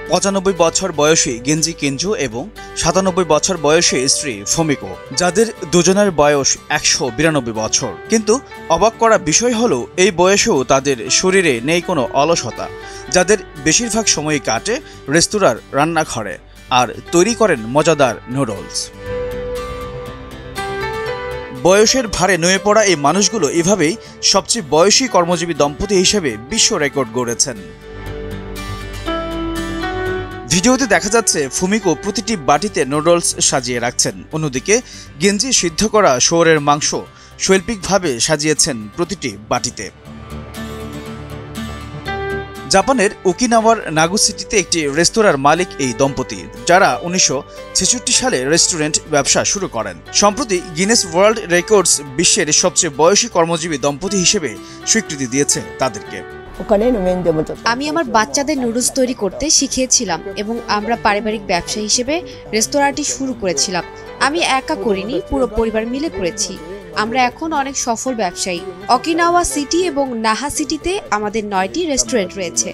৯৫ বছর বয়সী গেঞ্জি কেঞ্জু এবং ৯৭ বছর বয়সী স্ত্রী ফুমিকো, যাদের দুজনের বয়স ১৯২ বছর। কিন্তু অবাক করা বিষয় হলো এই বয়সেও তাদের শরীরে নেই কোনো অলসতা, যাদের বেশিরভাগ সময়ই কাটে রেস্তোরাঁর রান্নাঘরে আর তৈরি করেন মজাদার নুডলস। বয়সের ভারে নুয়ে পড়া এই মানুষগুলো এভাবেই সবচেয়ে বয়সী কর্মজীবী দম্পতি হিসেবে বিশ্ব রেকর্ড গড়েছেন। ভিডিওতে দেখা যাচ্ছে ফুমিকো প্রতিটি বাটিতে নুডলস সাজিয়ে রাখছেন, অন্যদিকে গেঞ্জি সিদ্ধ করা শুয়োরের মাংস শৈল্পিকভাবে সাজিয়েছেন প্রতিটি বাটিতে। জাপানের ওকিনাওয়ার নাগু সিটিতে একটি রেস্তোরাঁর মালিক এই দম্পতি, যারা ১৯৬৬ সালে রেস্টুরেন্ট ব্যবসা শুরু করেন। সম্প্রতি গিনেস ওয়ার্ল্ড রেকর্ডস বিশ্বের সবচেয়ে বয়সী কর্মজীবী দম্পতি হিসেবে স্বীকৃতি দিয়েছে তাদেরকে। আমি আমার বাচ্চাদের নুডলস তৈরি করতে শিখিয়েছিলাম এবং আমরা পারিবারিক ব্যবসা হিসেবে রেস্তোরাঁটি শুরু করেছিলাম। আমি একা করিনি, পুরো পরিবার মিলে করেছি। আমরা এখন অনেক সফল ব্যবসায়ী। ওকিনাওয়া সিটি এবং নাহা সিটিতে আমাদের ৯টি রেস্টুরেন্ট রয়েছে।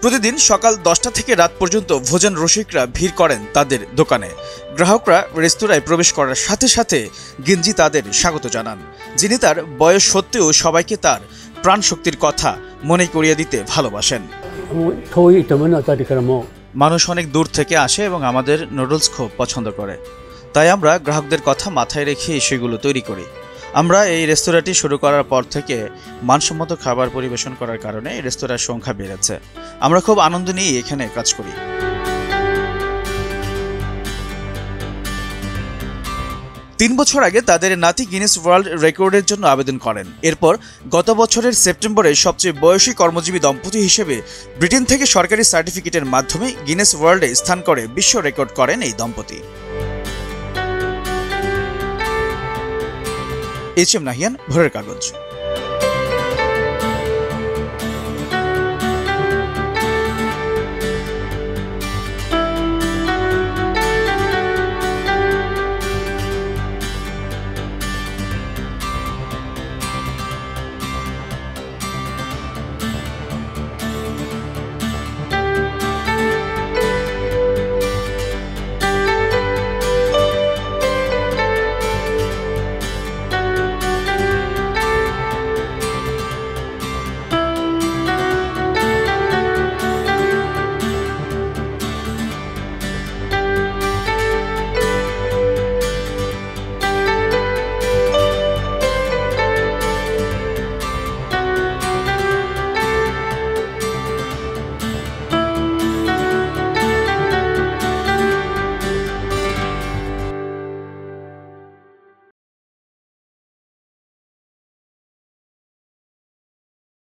প্রতিদিন সকাল ১০টা থেকে রাত পর্যন্ত ভোজন রসিকরা ভিড় করেন তাদের দোকানে। গ্রাহকরা রেস্তোরাঁয় প্রবেশ করার সাথে সাথে গেঞ্জি তাদের স্বাগত জানান, যিনি তার বয়স সত্ত্বেও সবাইকে তার প্রাণশক্তির কথা মনে করিয়ে দিতে ভালোবাসেন। মানুষ অনেক দূর থেকে আসে এবং আমাদের নুডলস খুব পছন্দ করে, তাই আমরা গ্রাহকদের কথা মাথায় রেখে সেগুলো তৈরি করি। আমরা এই রেস্তোরাঁটি শুরু করার পর থেকে মানসম্মত খাবার পরিবেশন করার কারণে এই রেস্তোরাঁর সংখ্যা বেড়েছে। আমরা খুব আনন্দ নিয়ে এখানে কাজ করি। তিন বছর আগে তাদের নাতি গিনেস ওয়ার্ল্ড রেকর্ডের জন্য আবেদন করেন। এরপর গত বছরের সেপ্টেম্বরে সবচেয়ে বয়সী কর্মজীবী দম্পতি হিসেবে ব্রিটেন থেকে সরকারি সার্টিফিকেটের মাধ্যমে গিনেস ওয়ার্ল্ডে স্থান করে বিশ্ব রেকর্ড করেন এই দম্পতি। এইচ এম নাহিয়ান, ভোরের কাগজ।